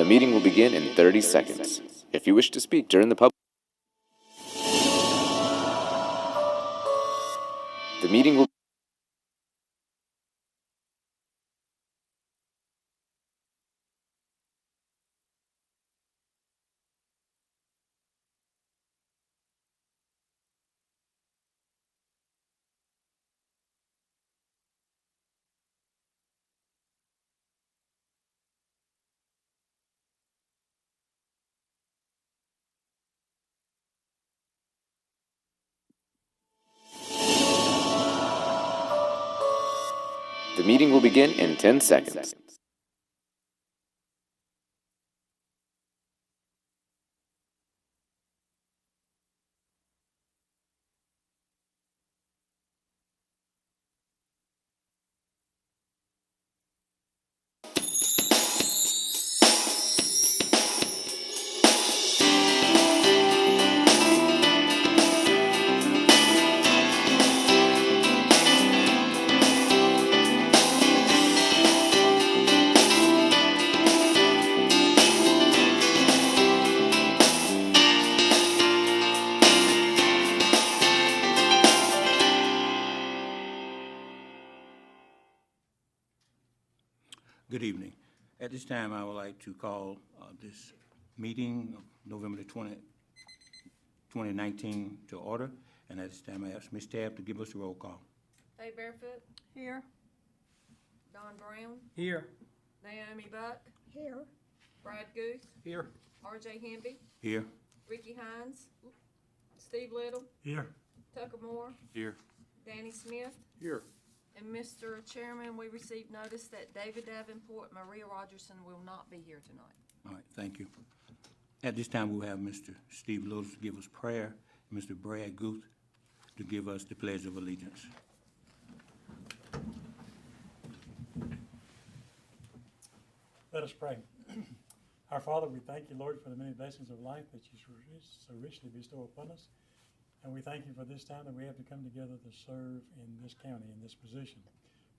The meeting will begin in 30 seconds. If you wish to speak during the meeting will begin in 10 seconds. Good evening. At this time, I would like to call this meeting of November the 20th, 2019 to order. And at this time, I ask Ms. Tabb to give us a roll call. Dave Barefoot. Here. Don Brown. Here. Naomi Buck. Here. Brad Goose. Here. R.J. Hamby. Here. Ricky Hines. Steve Little. Here. Tucker Moore. Here. Danny Smith. Here. And Mr. Chairman, we received notice that David Davenport and Maria Rogerson will not be here tonight. All right, thank you. At this time, we'll have Mr. Steve Little to give us prayer, and Mr. Brad Guth to give us the Pledge of Allegiance. Let us pray. Our Father, we thank you, Lord, for the many blessings of life that you so richly bestow upon us. And we thank you for this time that we have to come together to serve in this county, in this position.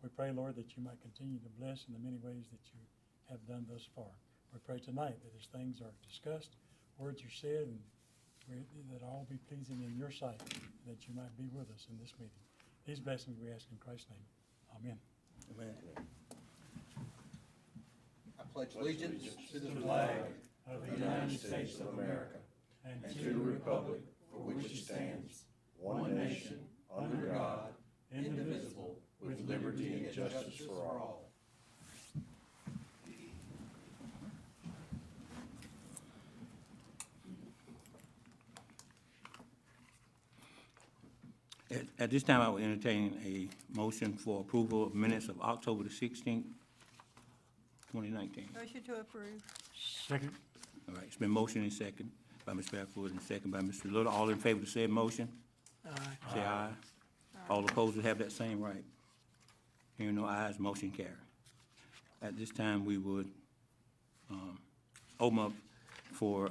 We pray, Lord, that you might continue to bless in the many ways that you have done thus far. We pray tonight that as things are discussed, words are said, and that all be pleasing in your sight, and that you might be with us in this meeting. These blessings we ask in Christ's name. Amen. Amen. I pledge allegiance to the flag of the United States of America and to the republic for which it stands, one nation, under God, indivisible, with liberty and justice for all. At this time, I will entertain a motion for approval of minutes of October the 16th, 2019. Motion to approve. Second. All right, it's been motion and second by Ms. Barefoot and second by Mr. Little. All in favor of said motion? Aye. Say aye. All opposed will have that same right. Hearing no ayes, motion carried. At this time, we would open up for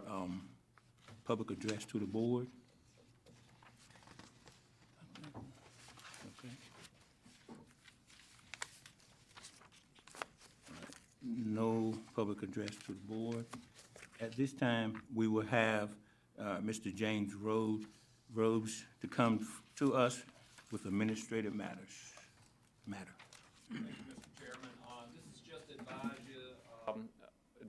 public address to the board. Okay. All right. No public address to the board. At this time, we will have Mr. James Robes to come to us with administrative matters. Thank you, Mr. Chairman. This is just to advise you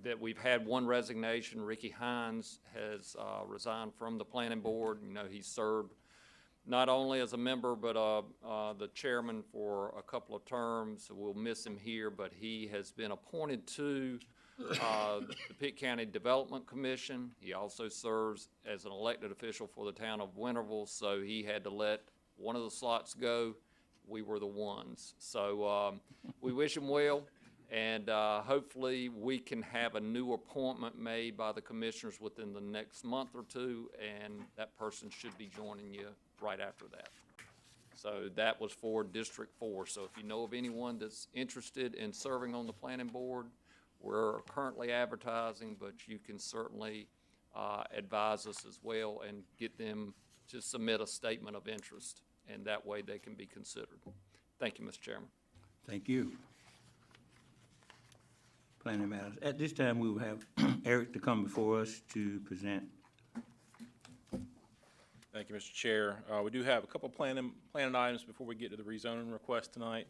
that we've had one resignation. Ricky Hines has resigned from the planning board. You know, he served not only as a member, but the chairman for a couple of terms. We'll miss him here, but he has been appointed to the Pitt County Development Commission. He also serves as an elected official for the town of Winterville, so he had to let one of the slots go. We were the ones. So we wish him well, and hopefully we can have a new appointment made by the commissioners within the next month or two, and that person should be joining you right after that. So that was for District 4. So if you know of anyone that's interested in serving on the planning board, we're currently advertising, but you can certainly advise us as well and get them to submit a statement of interest, and that way they can be considered. Thank you, Mr. Chairman. Thank you. planning matters. At this time, we will have Eric to come before us to present. Thank you, Mr. Chair. We do have a couple planning items before we get to the rezoning request tonight.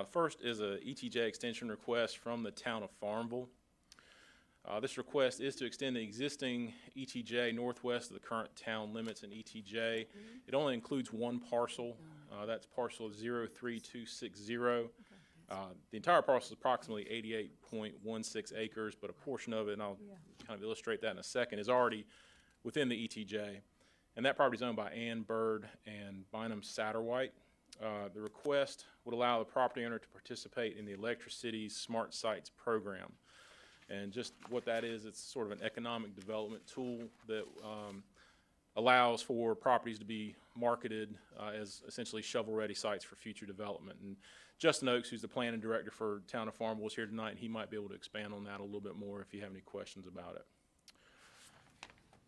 First is a ETJ extension request from the town of Farmville. This request is to extend the existing ETJ northwest of the current town limits in ETJ. It only includes one parcel. That's parcel 03260. The entire parcel is approximately 88.16 acres, but a portion of it, and I'll kind of illustrate that in a second, is already within the ETJ. And that property is owned by Ann Bird and Bynum Satterwhite. The request would allow the property owner to participate in the Electricity's Smart Sites program. And just what that is, it's sort of an economic development tool that allows for properties to be marketed as essentially shovel-ready sites for future development. And Justin Oakes, who's the planning director for Town of Farmville, is here tonight, and he might be able to expand on that a little bit more if you have any questions about it.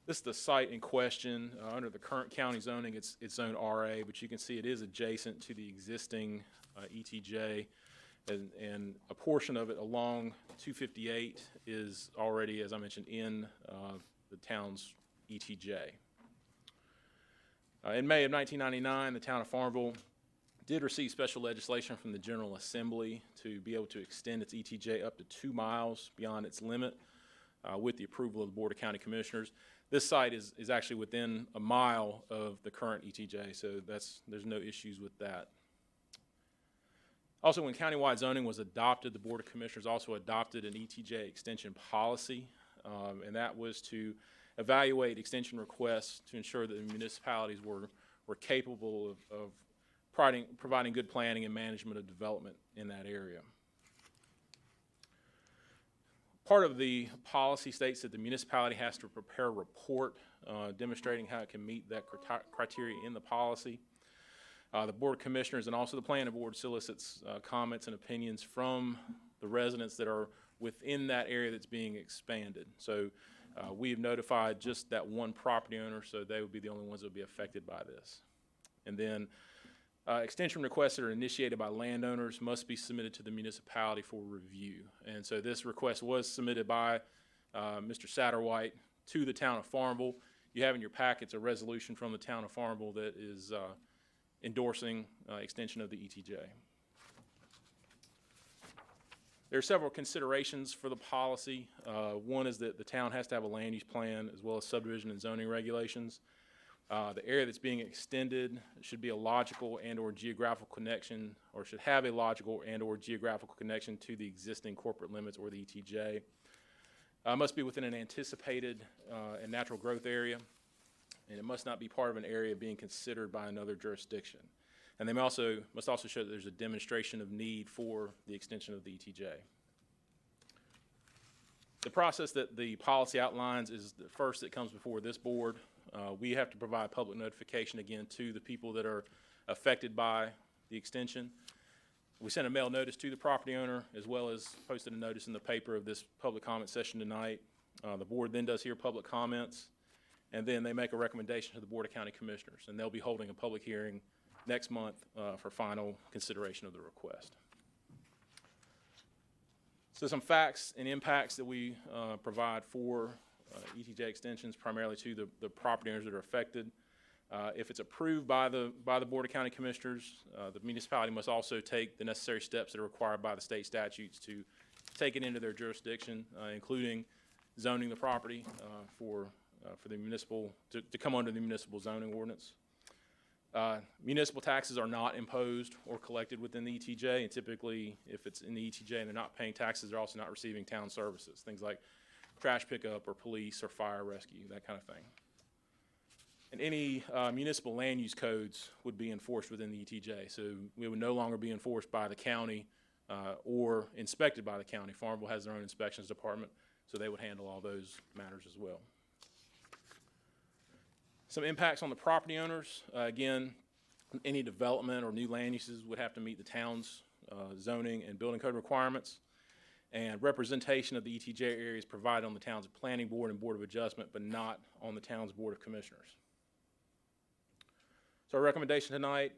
This is the site in question. Under the current county zoning, it's zoned RA, but you can see it is adjacent to the existing ETJ, and a portion of it along 258 is already, as I mentioned, in the town's ETJ. In May of 1999, the town of Farmville did receive special legislation from the General Assembly to be able to extend its ETJ up to 2 miles beyond its limit with the approval of the Board of County Commissioners. This site is actually within a mile of the current ETJ, so there's no issues with that. Also, when countywide zoning was adopted, the Board of Commissioners also adopted an ETJ extension policy, and that was to evaluate extension requests to ensure that the municipalities were capable of providing good planning and management of development in that area. Part of the policy states that the municipality has to prepare a report demonstrating how it can meet that criteria in the policy. The Board of Commissioners and also the Planning Board solicits comments and opinions from the residents that are within that area that's being expanded. So we have notified just that one property owner, so they would be the only ones that would be affected by this. And then extension requests that are initiated by landowners must be submitted to the municipality for review. And so this request was submitted by Mr. Satterwhite to the town of Farmville. You have in your packets a resolution from the town of Farmville that is endorsing extension of the ETJ. There are several considerations for the policy. One is that the town has to have a land use plan as well as subdivision and zoning regulations. The area that's being extended should be a logical and or geographical connection, or should have a logical and or geographical connection to the existing corporate limits or the ETJ. Must be within an anticipated and natural growth area, and it must not be part of an area being considered by another jurisdiction. And they must also show that there's a demonstration of need for the extension of the ETJ. The process that the policy outlines is the first that comes before this board. We have to provide public notification again to the people that are affected by the extension. We sent a mail notice to the property owner as well as posted a notice in the paper of this public comment session tonight. The board then does hear public comments, and then they make a recommendation to the Board of County Commissioners, and they'll be holding a public hearing next month for final consideration of the request. So some facts and impacts that we provide for ETJ extensions, primarily to the property owners that are affected. If it's approved by the Board of County Commissioners, the municipality must also take the necessary steps that are required by the state statutes to take it into their jurisdiction, including zoning the property for the municipal, to come under the municipal zoning ordinance. Municipal taxes are not imposed or collected within the ETJ, and typically, if it's in the ETJ and they're not paying taxes, they're also not receiving town services, things like trash pickup or police or fire rescue, that kind of thing. And any municipal land use codes would be enforced within the ETJ, so we would no longer be enforced by the county or inspected by the county. Farmville has their own inspections department, so they would handle all those matters as well. Some impacts on the property owners. Again, any development or new land uses would have to meet the town's zoning and building code requirements. And representation of the ETJ area is provided on the town's planning board and board of adjustment, but not on the town's board of commissioners. So our recommendation tonight,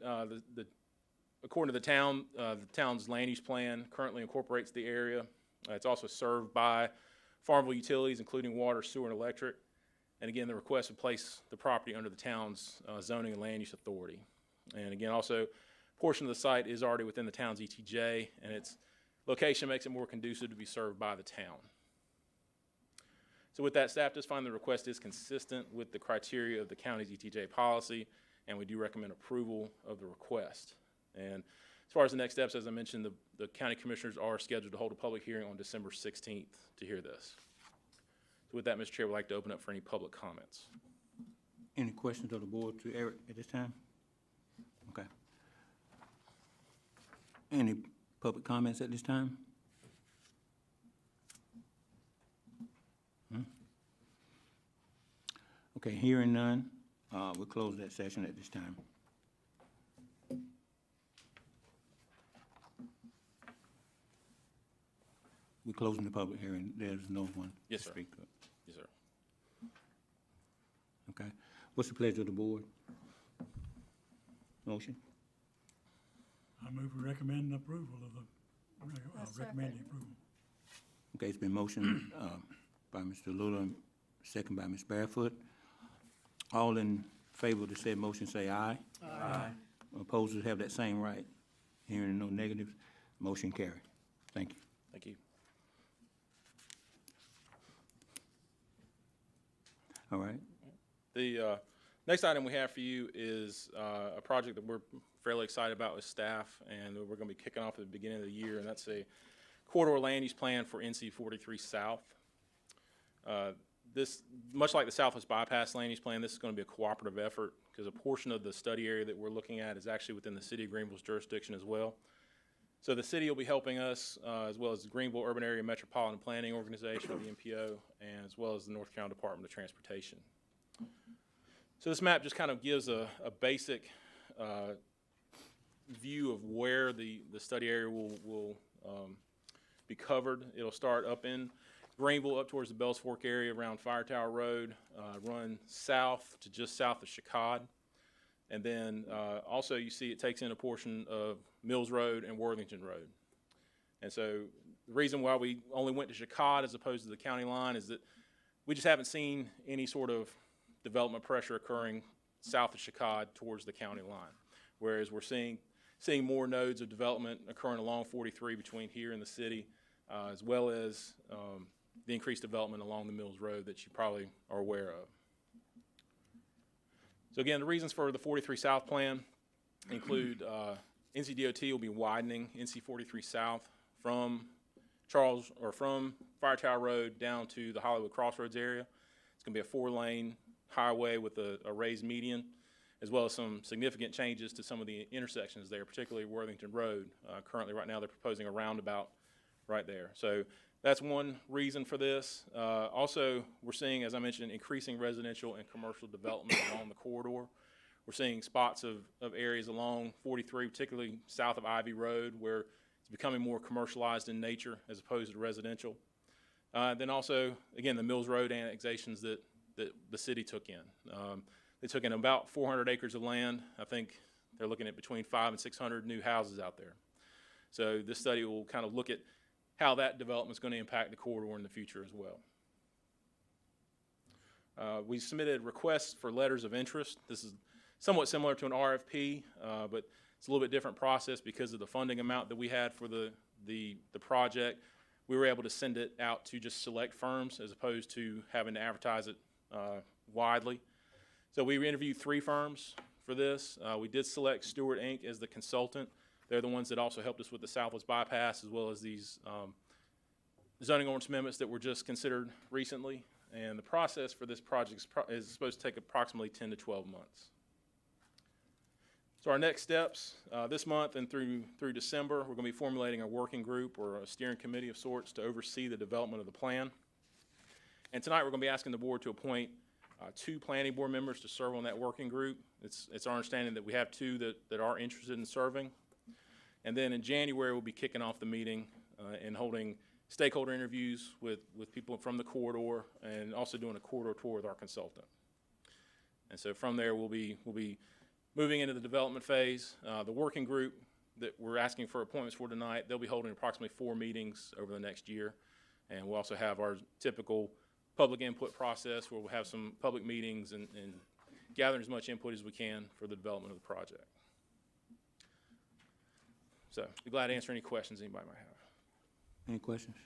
according to the town's land use plan currently incorporates the area It's also served by Farmville utilities, including water, sewer, and electric. And again, the request would place the property under the town's zoning and land use authority. And again, also, a portion of the site is already within the town's ETJ, and its location makes it more conducive to be served by the town. So with that, staff does find the request is consistent with the criteria of the county's ETJ policy, and we do recommend approval of the request. And as far as the next steps, as I mentioned, the county commissioners are scheduled to hold a public hearing on December 16th to hear this. So with that, Mr. Chair, we'd like to open up for any public comments. Any questions of the board to Eric at this time? Okay. Any public comments at this time? Okay, hearing none, we'll close that session at this time. We're closing the public hearing. There's no one to Yes, sir. speak to it. Yes, sir. Okay. What's the pleasure of the board? Motion? I move we recommend approval of the, recommend the approval. Okay, it's been motioned by Mr. Lula, and second by Ms. Barefoot. All in favor of the said motion, say aye. Aye. Opposers have that same right. Hearing no negatives, motion carried. Thank you. Thank you. All right. The next item we have for you is a project that we're fairly excited about with staff, and we're going to be kicking off at the beginning of the year, and that's a corridor land use plan for NC 43 South. This, much like the Southwest Bypass land use plan, this is going to be a cooperative effort because a portion of the study area that we're looking at is actually within the city of Greenville's jurisdiction as well. So the city will be helping us, as well as the Greenville Urban Area Metropolitan Planning Organization, or the MPO, and as well as the North Carolina Department of Transportation. So this map just kind of gives a basic view of where the study area will be covered. It'll start up in Greenville, up towards the Bells Fork area around Fire Tower Road, run south to just south of Chicod. And then also you see it takes in a portion of Mills Road and Worthington Road. And so the reason why we only went to Chicod as opposed to the county line is that we just haven't seen any sort of development pressure occurring south of Chicod towards the county line. Whereas we're seeing more nodes of development occurring along 43 between here and the city, as well as the increased development along the Mills Road that you probably are aware of. So again, the reasons for the 43 South plan include NCDOT will be widening NC 43 South from from Fire Tower Road down to the Hollywood Crossroads area. It's going to be a 4-lane highway with a raised median, as well as some significant changes to some of the intersections there, particularly Worthington Road. Currently, right now, they're proposing a roundabout right there. So that's one reason for this. Also, we're seeing, as I mentioned, increasing residential and commercial development along the corridor. We're seeing spots of areas along 43, particularly south of Ivy Road, where it's becoming more commercialized in nature as opposed to residential. Then also, again, the Mills Road annexations that the city took in. They took in about 400 acres of land. I think they're looking at between 500 and 600 new houses out there. So this study will kind of look at how that development is going to impact the corridor in the future as well. We submitted requests for letters of interest. This is somewhat similar to an RFP, but it's a little bit different process because of the funding amount that we had for the project. We were able to send it out to just select firms as opposed to having to advertise it widely. So we interviewed 3 firms for this. We did select Stewart Inc. as the consultant. They're the ones that also helped us with the Southwest Bypass, as well as these zoning ordinance amendments that were just considered recently. And the process for this project is supposed to take approximately 10 to 12 months. So our next steps, this month and through December, we're going to be formulating a working group or a steering committee of sorts to oversee the development of the plan. And tonight we're going to be asking the board to appoint 2 planning board members to serve on that working group. It's our understanding that we have 2 that are interested in serving. And then in January, we'll be kicking off the meeting and holding stakeholder interviews with people from the corridor and also doing a corridor tour with our consultant. And so from there, we'll be moving into the development phase. The working group that we're asking for appointments for tonight, they'll be holding approximately 4 meetings over the next year. And we'll also have our typical public input process where we'll have some public meetings and gathering as much input as we can for the development of the project. So, be glad to answer any questions anybody might have. Any questions?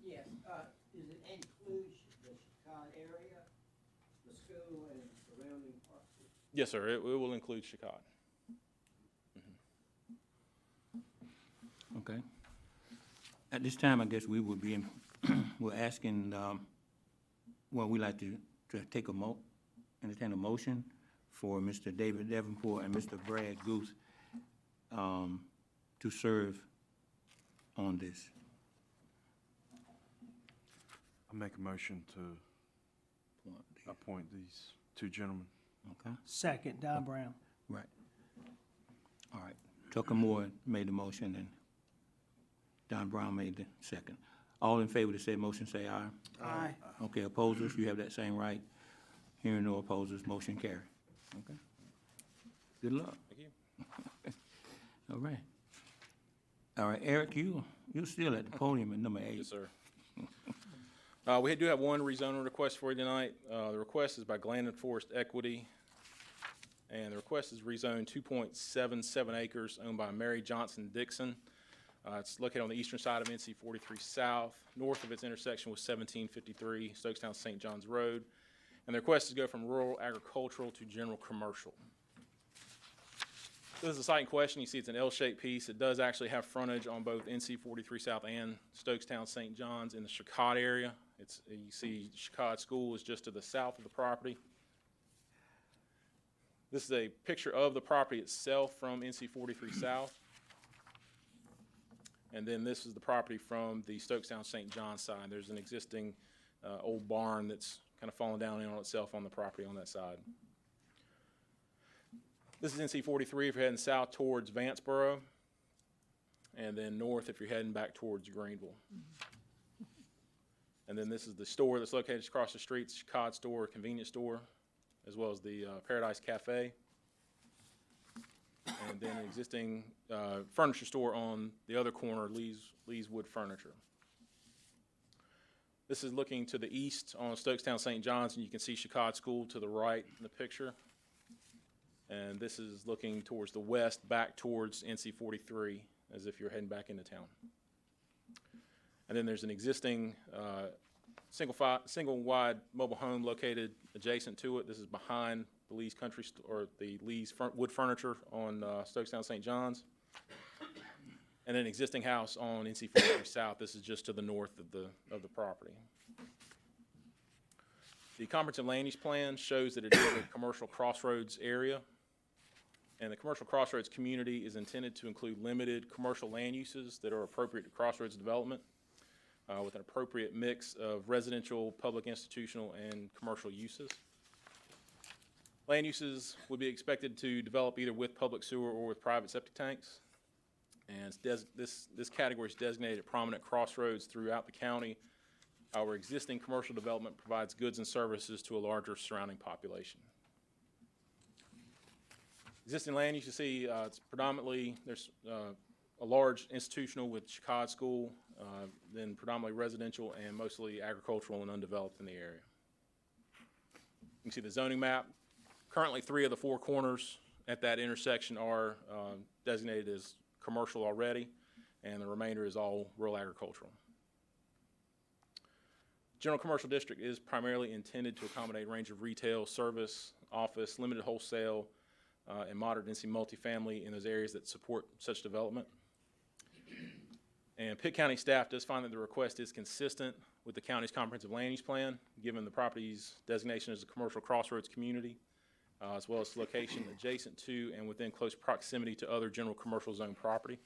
Yes, does it include the Chicago area, the school and surrounding parts? Yes, sir, it will include Chicago. Okay. At this time, I guess we would be, we're asking, well, we like to take entertain a motion for Mr. David Davenport and Mr. Brad Goose to serve on this. I make a motion to appoint these two gentlemen. Okay, Second, Don Brown. right. All right. Tucker Moore made the motion and Don Brown made the second. All in favor of the said motion, say aye. Aye. Okay, opposers, you have that same right. Hearing no opposers, motion carried. Okay. Good luck. Thank you. All right. All right, Eric, you're still at the podium at number 8. Yes, sir. We do have one rezoning request for you tonight. The request is by Glandon Forest Equity, and the request is rezone 2.77 acres owned by Mary Johnson Dixon. It's located on the eastern side of NC 43 South, north of its intersection with 1753 Stokestown St. John's Road. And the request is to go from rural agricultural to general commercial. This is the site in question. You see it's an L-shaped piece. It does actually have frontage on both NC 43 South and Stokestown St. John's in the Chicago area. You see Chicago School is just to the south of the property. This is a picture of the property itself from NC 43 South. And then this is the property from the Stokestown St. John's side. There's an existing old barn that's kind of fallen down in on itself on the property on that side. This is NC 43 if you're heading south towards Vanceboro, and then north if you're heading back towards Greenville. And then this is the store that's located across the street, the Chicago store, convenience store, as well as the Paradise Cafe. And then an existing furniture store on the other corner, Lee's Wood Furniture. This is looking to the east on Stokestown St. John's, and you can see Chicago School to the right in the picture. And this is looking towards the west, back towards NC 43, as if you're heading back into town. And then there's an existing single wide mobile home located adjacent to it. This is behind the Lee's Country or the Lee's Wood Furniture on Stokestown St. John's. And an existing house on NC 43 South. This is just to the north of the property. The comprehensive land use plan shows that it is a commercial crossroads area. And the commercial crossroads community is intended to include limited commercial land uses that are appropriate to crossroads development with an appropriate mix of residential, public institutional, and commercial uses. Land uses would be expected to develop either with public sewer or with private septic tanks. And this category is designated at prominent crossroads throughout the county. Our existing commercial development provides goods and services to a larger surrounding population. Existing land, you can see it's predominantly, there's a large institutional with Chicago School, then predominantly residential and mostly agricultural and undeveloped in the area. You can see the zoning map. Currently, 3 of the 4 corners at that intersection are designated as commercial already, and the remainder is all rural agricultural. General commercial district is primarily intended to accommodate a range of retail, service, office, limited wholesale, and moderate density multifamily in those areas that support such development. And Pitt County staff does find that the request is consistent with the county's comprehensive land use plan, given the property's designation as a commercial crossroads community, as well as its location adjacent to and within close proximity to other general commercial zone property.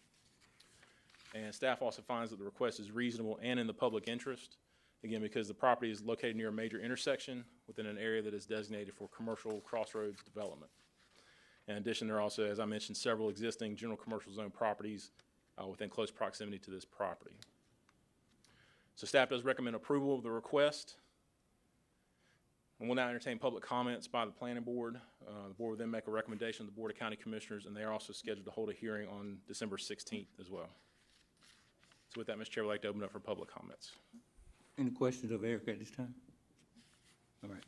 And staff also finds that the request is reasonable and in the public interest, again, because the property is located near a major intersection within an area that is designated for commercial crossroads development. In addition, there are also, as I mentioned, several existing general commercial zone properties within close proximity to this property. So staff does recommend approval of the request. And we'll now entertain public comments by the planning board. The board will then make a recommendation to the Board of County Commissioners, and they are also scheduled to hold a hearing on December 16th as well. So with that, Mr. Chair, I'd like to open up for public comments. Any questions of Eric at this time? All right.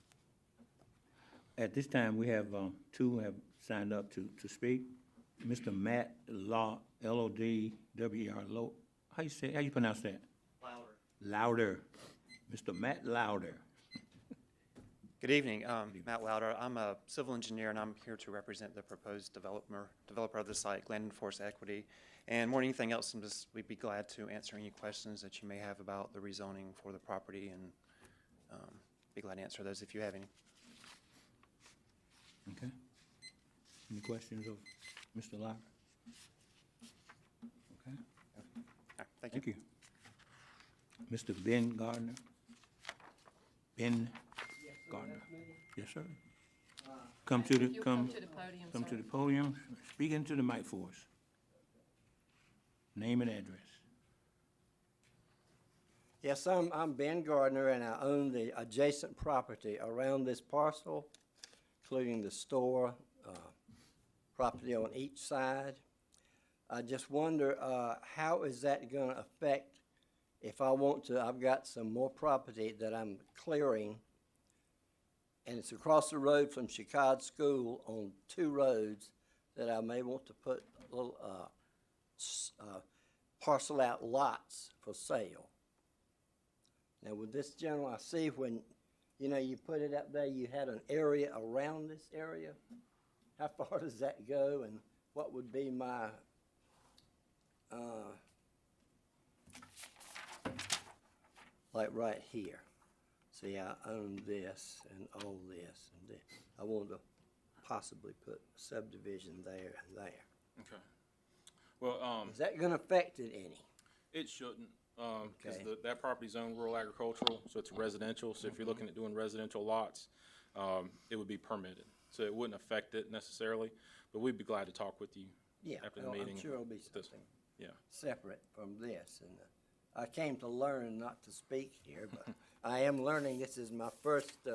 At this time, we have, two have signed up to speak. Mr. Matt Law, L-O-D-W-E-R, how you pronounce that? Louder. Mr. Matt Louder. Good evening, Matt Louder. I'm a civil engineer, and I'm here to represent the proposed developer of the site, Glandon Forest Equity. And more than anything else, we'd be glad to answer any questions that you may have about the rezoning for the property, and be glad to answer those if you have any. Okay. Any questions of Mr. Louder? Okay. All right, thank you. Thank you. Mr. Ben Gardner? Ben Gardner? Yes, sir. Come to the, You'll come to the podium, to sir. the podium, speak into the mic for us. Name and address. Yes, I'm Ben Gardner, and I own the adjacent property around this parcel, including the store, property on each side. I just wonder, how is that gonna affect if I want to, I've got some more property that I'm clearing, and it's across the road from Chicago School on 2 roads that I may want to put little, parcel out lots for sale. Now with this general, I see when, you put it up there, you had an area around this area. How far does that go, and what would be my, like right here? See, I own this and all this and this. I want to possibly put a subdivision there and there. Okay. Well, Is that gonna affect it any? it shouldn't, because Okay. that property's zoned rural agricultural, so it's residential. So if you're looking at doing residential lots, it would be permitted. So it wouldn't affect it necessarily, but we'd be glad to talk with you Yeah, after the well, meeting. I'm sure it'll be with this. something Yeah. separate from this. And I came to learn, not to speak here, but I am learning. This is my first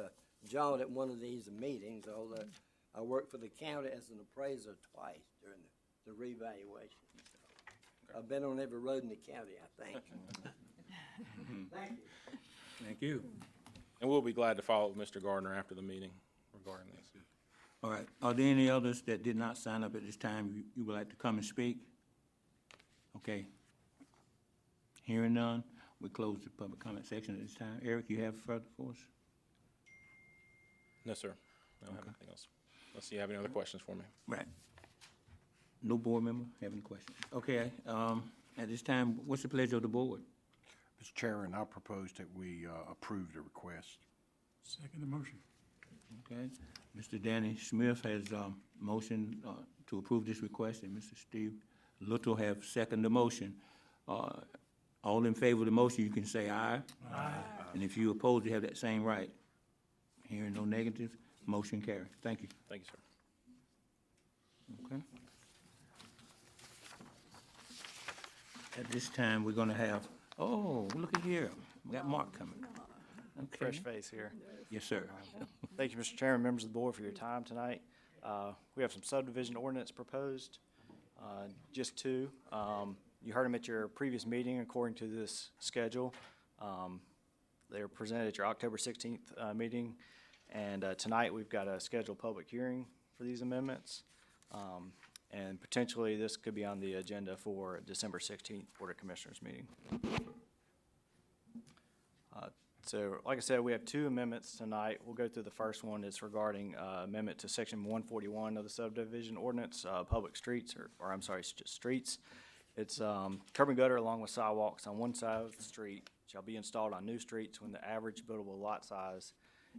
jaunt at one of these meetings, although I worked for the county as an appraiser twice during the revaluation. So I've been on every road in the county, I think. Thank you. Thank you. And we'll be glad to follow up with Mr. Gardner after the meeting regarding this. All right, are there any others that did not sign up at this time you would like to come and speak? Okay. Hearing none, we close the public comment section at this time. Eric, you have further for us? No, sir. I don't have anything else. Unless you have any other questions for me. Right. No board member have any questions? Okay, at this time, what's the pleasure of the board? Mr. Chairman, I propose that we approve the request. Second the motion. Okay, Mr. Danny Smith has, motion, to approve this request, and Mr. Steve Little have seconded the motion. All in favor of the motion, you can say aye. Aye. And if you oppose, you have that same right. Hearing no negatives, motion carried. Thank you. Thank you, sir. Okay. At this time, we're gonna have, oh, look at here, we got Mark coming. Okay. Fresh face here. Yes, sir. Thank you, Mr. Chairman, members of the board, for your time tonight. We have some subdivision ordinance proposed, just 2. You heard them at your previous meeting according to this schedule. They were presented at your October 16th meeting, and tonight we've got a scheduled public hearing for these amendments. And potentially this could be on the agenda for December 16th Board of Commissioners meeting. So, like I said, we have 2 amendments tonight. We'll go through the first one. It's regarding amendment to section 141 of the subdivision ordinance, public streets, or I'm sorry, just streets. It's curb and gutter along with sidewalks on one side of the street shall be installed on new streets when the average buildable lot size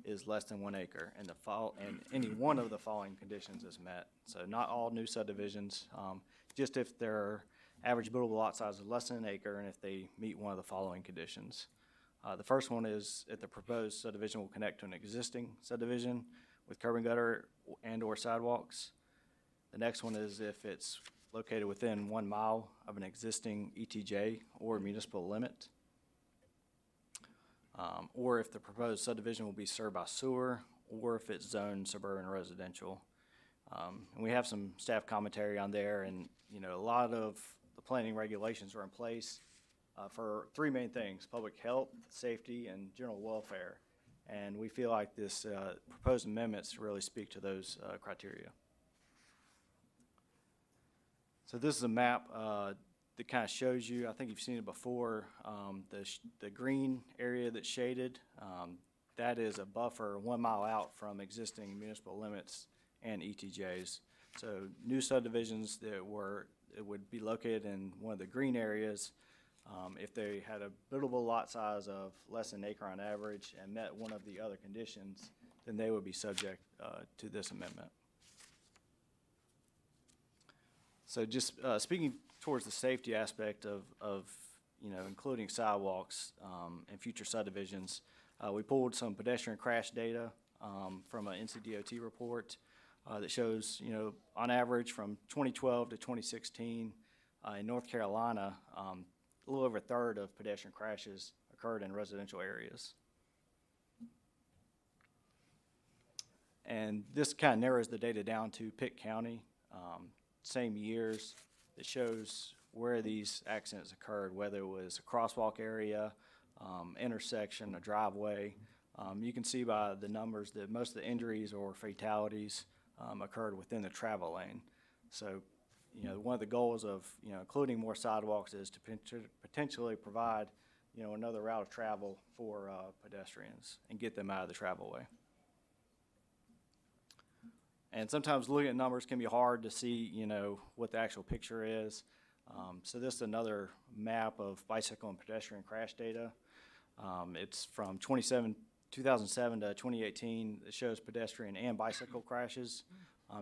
is less than 1 acre, and and any one of the following conditions is met. So not all new subdivisions, just if their average buildable lot size is less than 1 acre, and if they meet one of the following conditions. The first one is if the proposed subdivision will connect to an existing subdivision with curb and gutter and/or sidewalks. The next one is if it's located within 1 mile of an existing ETJ or municipal limit. or if the proposed subdivision will be served by sewer, or if it's zoned suburban residential. And we have some staff commentary on there, and, you know, a lot of the planning regulations are in place for three main things: public health, safety, and general welfare. And we feel like this proposed amendments really speak to those criteria. So this is a map that kind of shows you, I think you've seen it before, the green area that's shaded, that is a buffer 1 mile out from existing municipal limits and ETJs. So new subdivisions that would be located in one of the green areas, if they had a buildable lot size of less than an acre on average and met one of the other conditions, then they would be subject to this amendment. So just speaking towards the safety aspect of you know, including sidewalks and future subdivisions, we pulled some pedestrian crash data from an NCDOT report that shows, you know, on average from 2012 to 2016 in North Carolina, a little over a third of pedestrian crashes occurred in residential areas. And this kind of narrows the data down to Pitt County, same years. It shows where these accidents occurred, whether it was a crosswalk area, intersection, a driveway. You can see by the numbers that most of the injuries or fatalities occurred within the travel lane. So, you know, one of the goals of, you know, including more sidewalks is to potentially provide, you know, another route of travel for pedestrians and get them out of the travel way. And sometimes looking at numbers can be hard to see, you know, what the actual picture is. So this is another map of bicycle and pedestrian crash data. It's from 2007 to 2018. It shows pedestrian and bicycle crashes.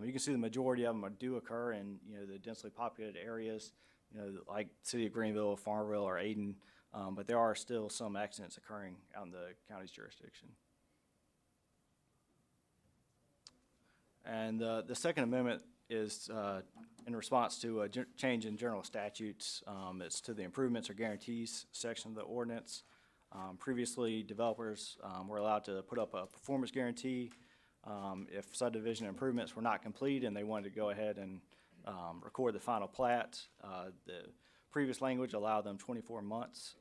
You can see the majority of them do occur in, you know, the densely populated areas, you know, like City of Greenville, Farmville, or Ayden, but there are still some accidents occurring out in the county's jurisdiction. And the Second Amendment is in response to a change in general statutes. It's to the improvements or guarantees section of the ordinance. Previously, developers were allowed to put up a performance guarantee if subdivision improvements were not complete and they wanted to go ahead and record the final plat. The previous language allowed them 24 months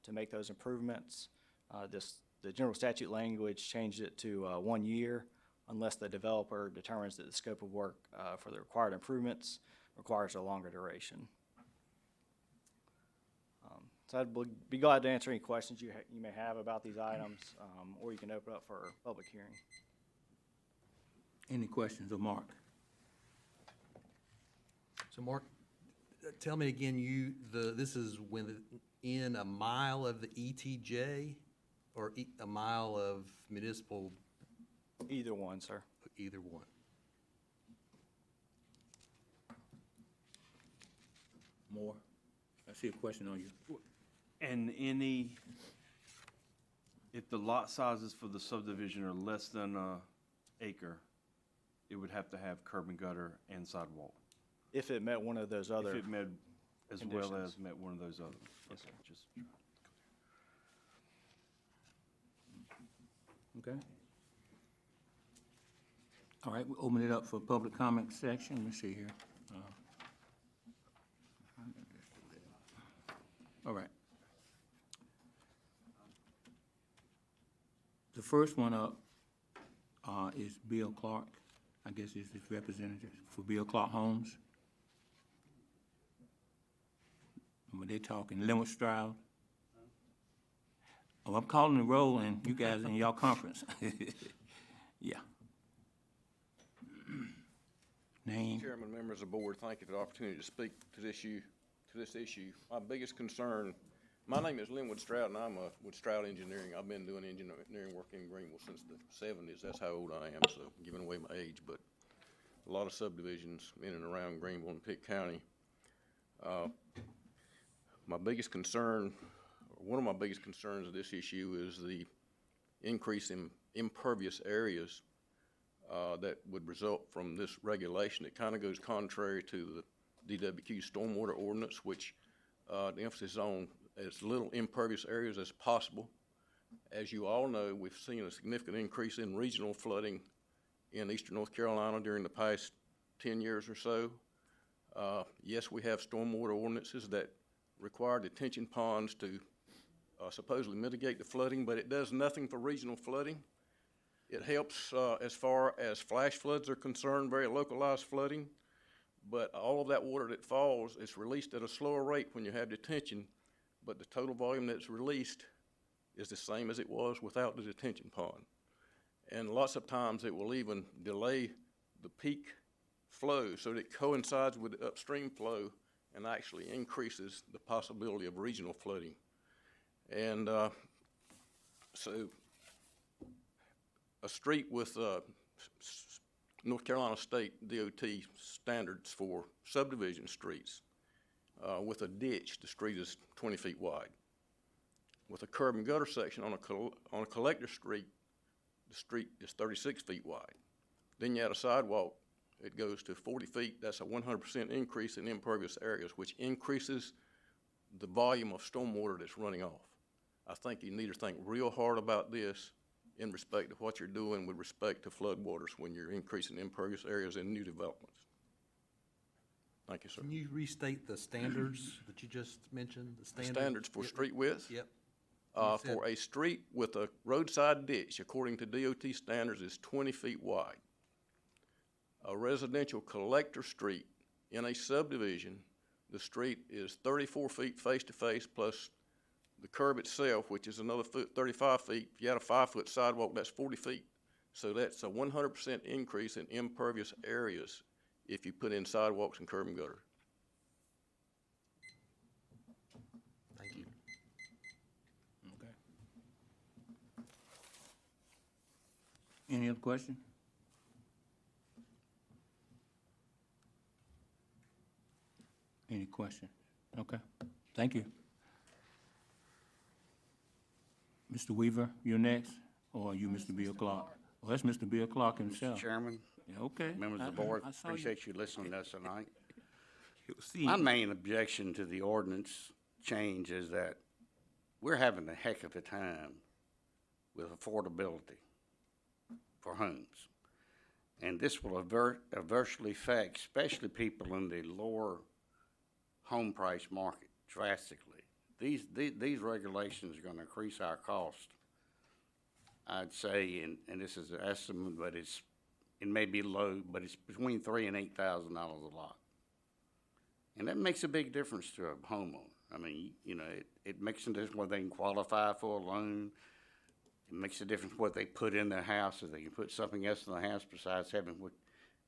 to make those improvements. The general statute language changed it to 1 year, unless the developer determines that the scope of work for the required improvements requires a longer duration. So I'd be glad to answer any questions you may have about these items, or you can open up for a public hearing. Any questions of Mark? So Mark, tell me again, this is within a mile of the ETJ or a mile of municipal? Either one, sir. Either one. More? I see a question on you. And if the lot sizes for the subdivision are less than an acre, it would have to have curb and gutter and sidewalk. If it met one of those other If it met, as well conditions. as met one of those others. Yes, sir. Just Okay. All right, we'll open it up for public comment section. Let me see here. All right. The first one up is Bill Clark. I guess is his representative for Bill Clark Homes. When they talking Limit Stroud. Oh, I'm calling the roll and you guys in y'all conference. Yeah. Name. Chairman, members of the board, thank you for the opportunity to speak to this issue. My biggest concern, my name is Linwood Stroud, and I'm with Stroud Engineering. I've been doing engineering work in Greenville since the 70s. That's how old I am, so I'm giving away my age. But a lot of subdivisions in and around Greenville and Pitt County. My biggest concern, or one of my biggest concerns of this issue, is the increase in impervious areas that would result from this regulation. It kind of goes contrary to the DWQ stormwater ordinance, which the emphasis is on as little impervious areas as possible. As you all know, we've seen a significant increase in regional flooding in eastern North Carolina during the past 10 years or so. Yes, we have stormwater ordinances that require detention ponds to supposedly mitigate the flooding, but it does nothing for regional flooding. It helps as far as flash floods are concerned, very localized flooding, but all of that water that falls is released at a slower rate when you have detention, but the total volume that's released is the same as it was without the detention pond. And lots of times it will even delay the peak flow so that it coincides with the upstream flow and actually increases the possibility of regional flooding. And so a street with North Carolina State DOT standards for subdivision streets with a ditch, the street is 20 feet wide. With a curb and gutter section on a collector street, the street is 36 feet wide. Then you add a sidewalk, it goes to 40 feet. That's a 100% increase in impervious areas, which increases the volume of stormwater that's running off. I think you need to think real hard about this in respect to what you're doing with respect to floodwaters when you're increasing impervious areas in new developments. Thank you, sir. Can you restate the standards that you just mentioned? The standards for street width? Yep. For a street with a roadside ditch, according to DOT standards, is 20 feet wide. A residential collector street in a subdivision, the street is 34 feet face-to-face plus the curb itself, which is another 35 feet. If you had a 5-foot sidewalk, that's 40 feet. So that's a 100% increase in impervious areas if you put in sidewalks and curb and gutter. Thank you. Okay. Any other question? Any question? Okay, thank you. Mr. Weaver, you're next, or are you Mr. Bill Clark? Well, that's Mr. Bill Clark himself. Chairman, Yeah, okay. members of the board, appreciate you listening to us tonight. See, My main objection to the ordinance change is that we're having a heck of a time with affordability for homes. And this will adversely affect especially people in the lower home price market drastically. These regulations are gonna increase our cost. I'd say, and this is an estimate, but it may be low, but it's between $3,000 and $8,000 a lot. And that makes a big difference to a homeowner. I mean, you know, it makes a difference whether they can qualify for a loan. It makes a difference what they put in their house. If they can put something else in the house besides having what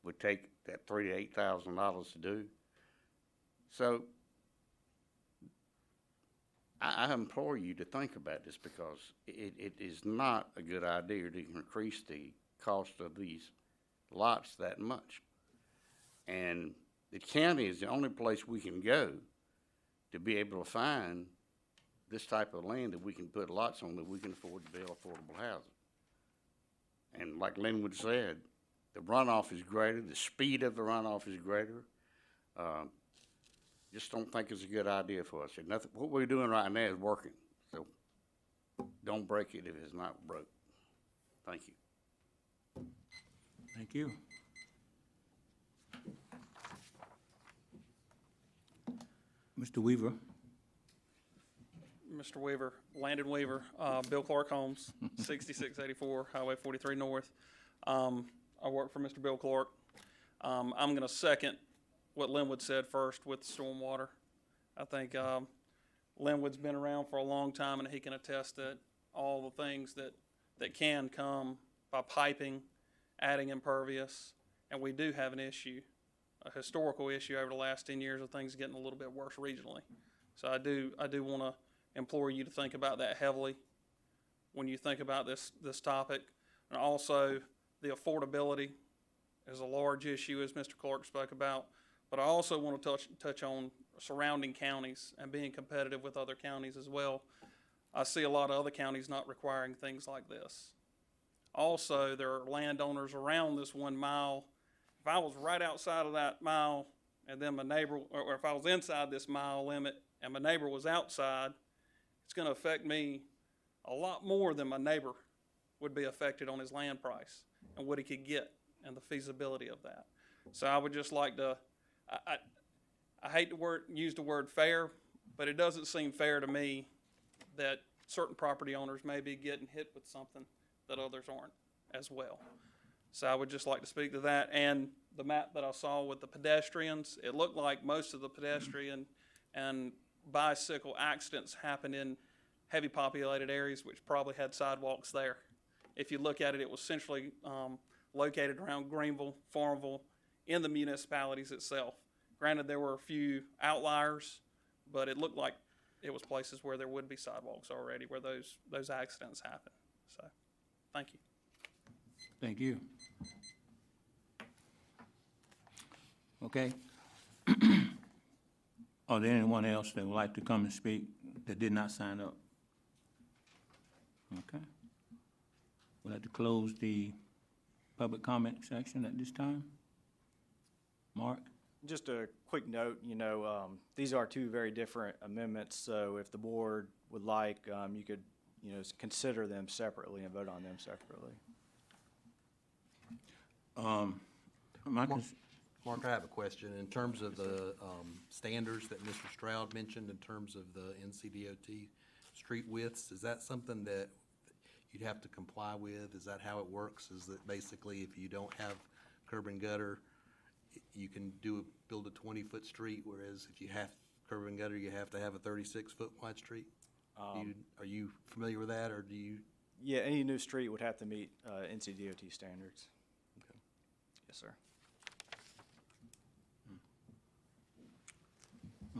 would take that $3,000 to $8,000 to do. So I implore you to think about this because it is not a good idea to increase the cost of these lots that much. And the county is the only place we can go to be able to find this type of land that we can put lots on that we can afford to build affordable housing. And like Linwood said, the runoff is greater, the speed of the runoff is greater. Just don't think it's a good idea for us. And nothing, what we're doing right now is working. So don't break it if it's not broke. Thank you. thank you. Mr. Weaver, Mr. Weaver, Landon Weaver, Bill Clark Homes, 6684 Highway 43 North. I work for Mr. Bill Clark. I'm going to second what Linwood said first with stormwater. I think Linwood's been around for a long time, and he can attest that all the things that can come by piping, adding impervious, and we do have an issue, a historical issue over the last 10 years of things getting a little bit worse regionally. So I do want to implore you to think about that heavily when you think about this topic. And also the affordability is a large issue, as Mr. Clark spoke about. But I also want to touch on surrounding counties and being competitive with other counties as well. I see a lot of other counties not requiring things like this. Also, there are landowners around this 1 mile. If I was right outside of that mile and then my neighbor, or if I was inside this mile limit and my neighbor was outside, it's going to affect me a lot more than my neighbor would be affected on his land price and what he could get and the feasibility of that. So I would just like to, I hate to use the word fair, but it doesn't seem fair to me that certain property owners may be getting hit with something that others aren't as well. So I would just like to speak to that. And the map that I saw with the pedestrians, it looked like most of the pedestrian and bicycle accidents happened in heavy populated areas, which probably had sidewalks there. If you look at it, it was centrally located around Greenville, Farmville, in the municipalities itself. Granted, there were a few outliers, but it looked like it was places where there would be sidewalks already where those accidents happen. So, thank you. Thank you. Okay. Are there anyone else that would like to come and speak that did not sign up? Okay. We'd like to close the public comment section at this time. Mark? Just a quick note, these are two very different amendments, so if the board would like, you could, consider them separately and vote on them separately. Mark, I have a question. In terms of the standards that Mr. Stroud mentioned, in terms of the NCDOT street widths, is that something that you'd have to comply with? Is that how it works? Is that basically if you don't have curb and gutter, you can build a 20-foot street, whereas if you have curb and gutter, you have to have a 36-foot wide street? Are you familiar with that, or do you? Yeah, any new street would have to meet NCDOT standards. Okay. Yes, sir.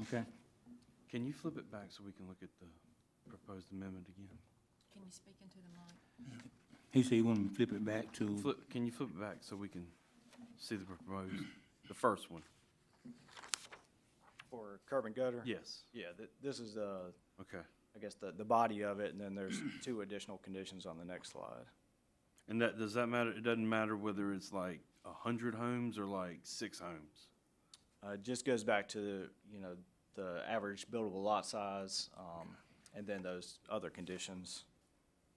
Okay. Can you flip it back so we can look at the proposed amendment again? Can you speak into the mic? He said he wanted to flip it back to, Can you flip it back so we can see the proposed, the first one? For curb and gutter? Yes. Yeah, this is the, Okay. I guess, the body of it, and then there's two additional conditions on the next slide. And does that matter? It doesn't matter whether it's like 100 homes or like 6 homes? It just goes back to, the average buildable lot size, and then those other conditions.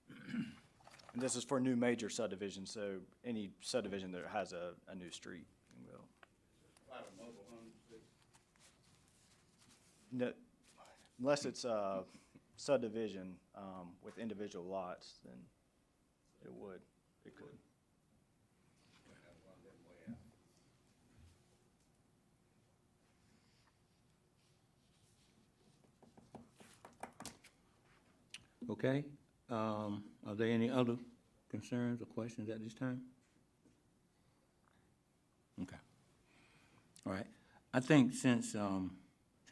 And this is for new major subdivisions, so any subdivision that has a new street will. No, unless it's a subdivision with individual lots, then it could. okay? Are there any other concerns or questions at this time? Okay. All right. I think since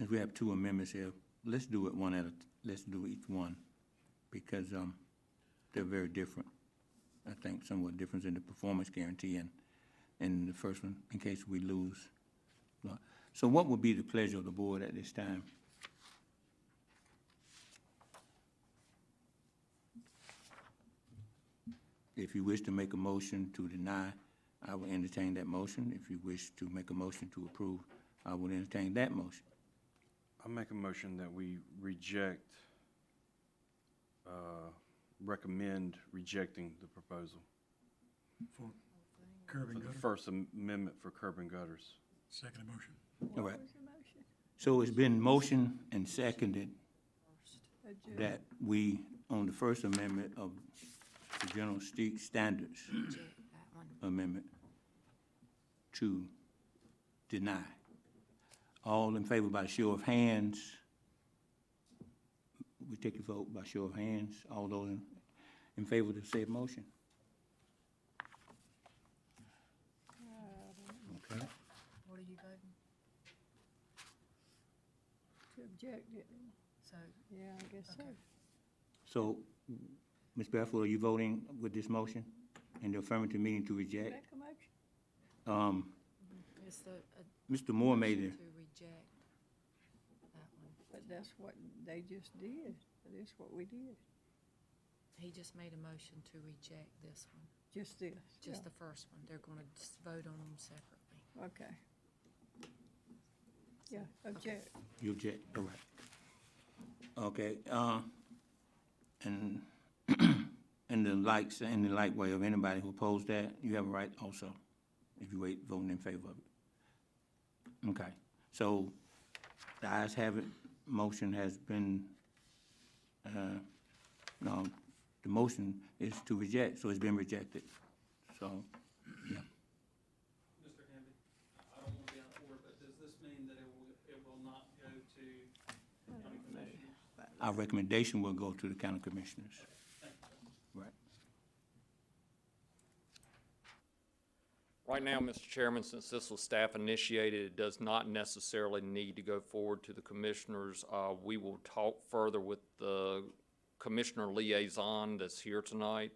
we have two amendments here, let's do it let's do each one, because they're very different. I think somewhat difference in the performance guarantee and the first one, in case we lose. So what would be the pleasure of the board at this time? If you wish to make a motion to deny, I will entertain that motion. If you wish to make a motion to approve, I will entertain that motion. I make a motion that we recommend rejecting the proposal. For curb and For the gutter? first amendment for curb and gutters. Second motion. All right. So it's been motioned and seconded that we, on the First Amendment of the General Street Standards Amendment, to deny. All in favor by show of hands. We take a vote by show of hands. All those in favor of the said motion? Okay. What are you voting? To object it, So, yeah, I guess so. Okay. So, Ms. Barefoot, are you voting with this motion in the affirmative meaning to reject? Make a motion. it's the, Mr. Moore made motion it. to reject that one. But that's what they just did. That's what we did. He just made a motion to reject this one, Just this. just the first one. They're gonna just vote on them separately. Okay. Yeah, object. You object, all right. Okay, and and the lights, and the light wave, anybody who opposed that, you have a right also, if you wait, voting in favor of it. Okay, so the ayes have it, motion has been, no, the motion is to reject, so it's been rejected, so, yeah. Mr. Hamby, I don't want to be out of order, but does this mean that it will not go to county commissioners? Our recommendation will go to the county commissioners. Right. Right now, Mr. Chairman, since this was staff initiated, it does not necessarily need to go forward to the commissioners. We will talk further with the commissioner liaison that's here tonight.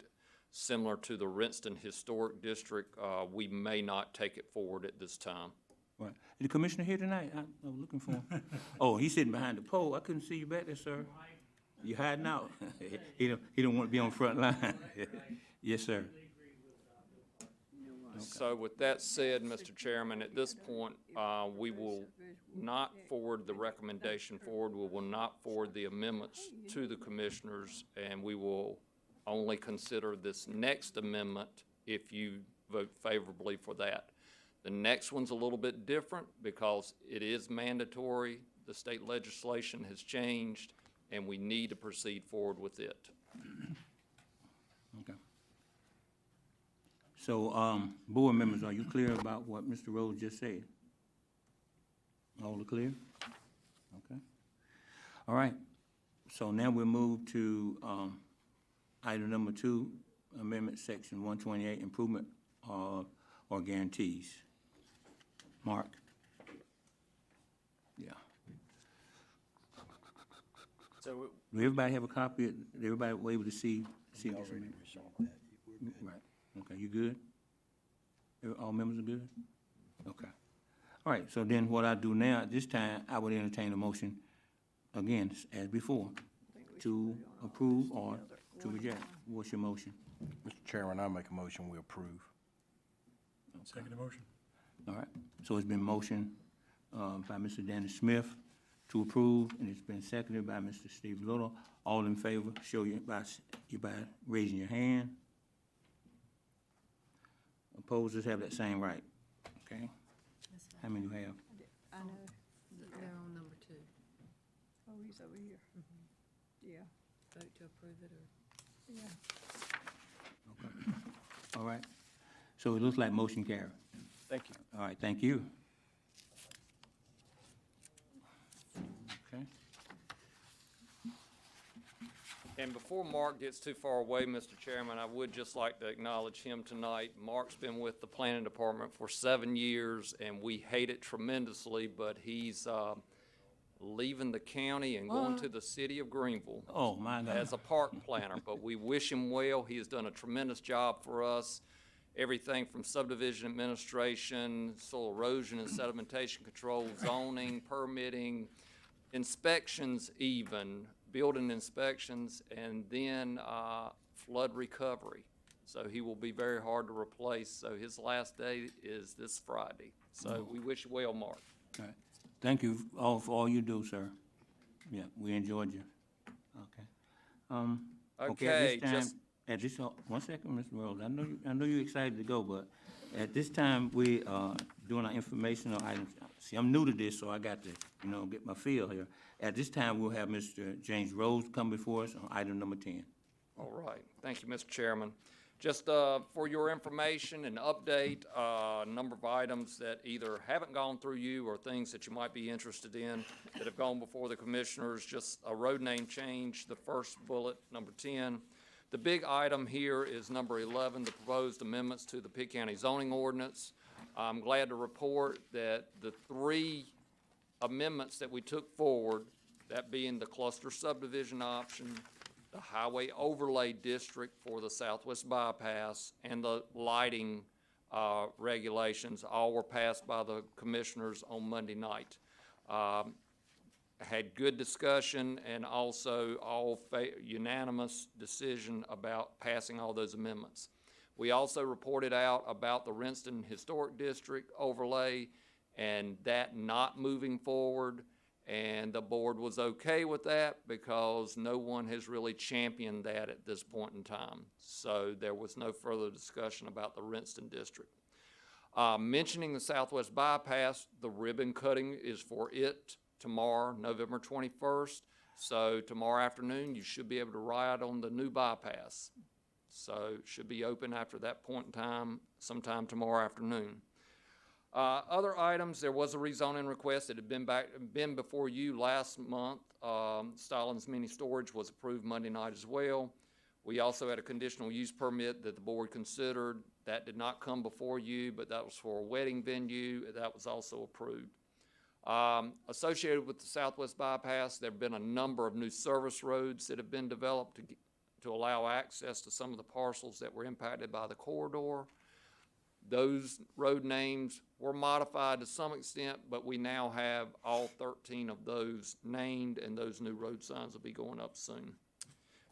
Similar to the Rinston Historic District, we may not take it forward at this time. Right. Is the commissioner here tonight? I was looking for him. Oh, he's sitting behind the pole. I couldn't see you back there, sir. You hiding out? He don't want to be on the front line. Yes, sir. So with that said, Mr. Chairman, at this point, we will not forward the recommendation forward. We will not forward the amendments to the commissioners, and we will only consider this next amendment if you vote favorably for that. The next one's a little bit different because it is mandatory. The state legislation has changed, and we need to proceed forward with it. Okay. So, board members, are you clear about what Mr. Rhodes just said? All are clear? Okay. All right. So now we'll move to, item number 2, amendment section 128, improvement, or guarantees. Mark? Yeah. So Do everybody have a copy? Did everybody were able to see this amendment? Right. Okay, you good? All members are good? Okay. All right, so then what I do now, at this time, I would entertain a motion, again, as before, to approve or to reject. What's your motion? Mr. Chairman, I make a motion, we approve. Second motion. All right, so it's been motioned by Mr. Danny Smith to approve, and it's been seconded by Mr. Steve Little. All in favor, show you by raising your hand. Opposers have that same right, okay? How many do you have? I know. They're on number 2. Oh, he's over here. Yeah, Vote to approve it or? yeah. Okay. All right, so it looks like motion carried. thank you. All right, thank you. Okay. And before Mark gets too far away, Mr. Chairman, I would just like to acknowledge him tonight. Mark's been with the planning department for 7 years, and we hate it tremendously, but he's leaving the county and going to the city of Greenville Oh, my God. as a park planner. But we wish him well. He has done a tremendous job for us. Everything from subdivision administration, soil erosion and sedimentation control, zoning, permitting, inspections even, building inspections, and then flood recovery. So he will be very hard to replace. So his last day is this Friday. So we wish you well, Mark. All right. Thank you all for all you do, sir. Yeah, we enjoyed you. Okay. Okay, At this, one second, Mr. Rhodes. I know you're excited to go, but at this time, we are doing our informational items. See, I'm new to this, so I got to, get my feel here. At this time, we'll have Mr. James Rhodes come before us on item number 10. All right. Thank you, Mr. Chairman. Just for your information and update, a number of items that either haven't gone through you or things that you might be interested in that have gone before the commissioners. Just a road name change, the first bullet, number 10. The big item here is number 11, the proposed amendments to the Pitt County zoning ordinance. I'm glad to report that the 3 amendments that we took forward, that being the cluster subdivision option, the highway overlay district for the southwest bypass, and the lighting regulations, all were passed by the commissioners on Monday night. Had good discussion and also all unanimous decision about passing all those amendments. We also reported out about the Rinston Historic District overlay and that not moving forward. And the board was okay with that because no one has really championed that at this point in time. So there was no further discussion about the Rinston district. Mentioning the Southwest Bypass, the ribbon cutting is for it tomorrow, November 21st. So tomorrow afternoon, you should be able to ride on the new bypass. So it should be open after that point in time, sometime tomorrow afternoon. Other items, there was a rezoning request that had been before you last month. Stalin's Mini Storage was approved Monday night as well. We also had a conditional use permit that the board considered. That did not come before you, but that was for a wedding venue. That was also approved. Associated with the Southwest Bypass, there have been a number of new service roads that have been developed to allow access to some of the parcels that were impacted by the corridor. Those road names were modified to some extent, but we now have all 13 of those named, and those new road signs will be going up soon.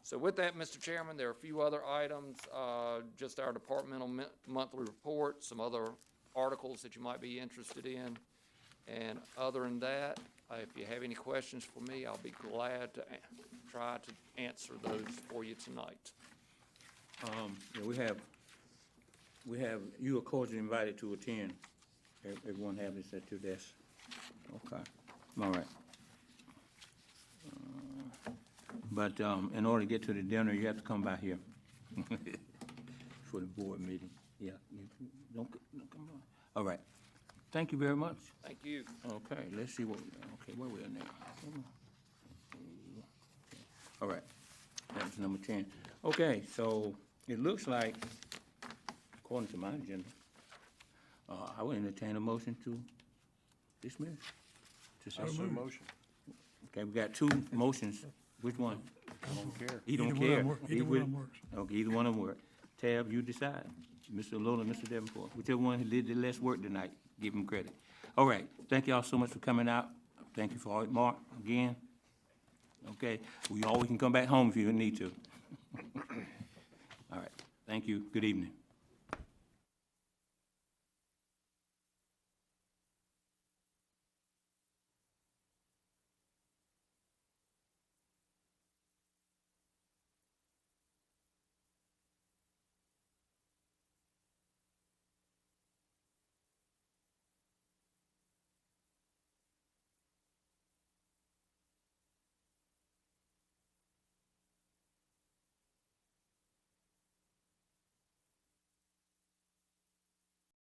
So with that, Mr. Chairman, there are a few other items, just our departmental monthly report, some other articles that you might be interested in. And other than that, if you have any questions for me, I'll be glad to try to answer those for you tonight. Yeah, we have, you are cordially invited to attend. Everyone have this at your desk. Okay, all right. But in order to get to the dinner, you have to come by here for the board meeting. Yeah, don't come by. All right. Thank you very much. Thank you. Okay, let's see what, where we are now. All right, that's number 10. Okay, so it looks like, according to my agenda, I would entertain a motion to dismiss. Motion. Okay, we got two motions. Which one? I don't care. He don't Either one of care. them work- either one of them works. Okay, either one of them work. Tab, you decide. Mr. Lola, Mr. Davenport, whichever one did the less work tonight, give him credit. All right, thank y'all so much for coming out. Thank you for all, Mark, again. Okay, we always can come back home if you need to. All right, thank you. Good evening.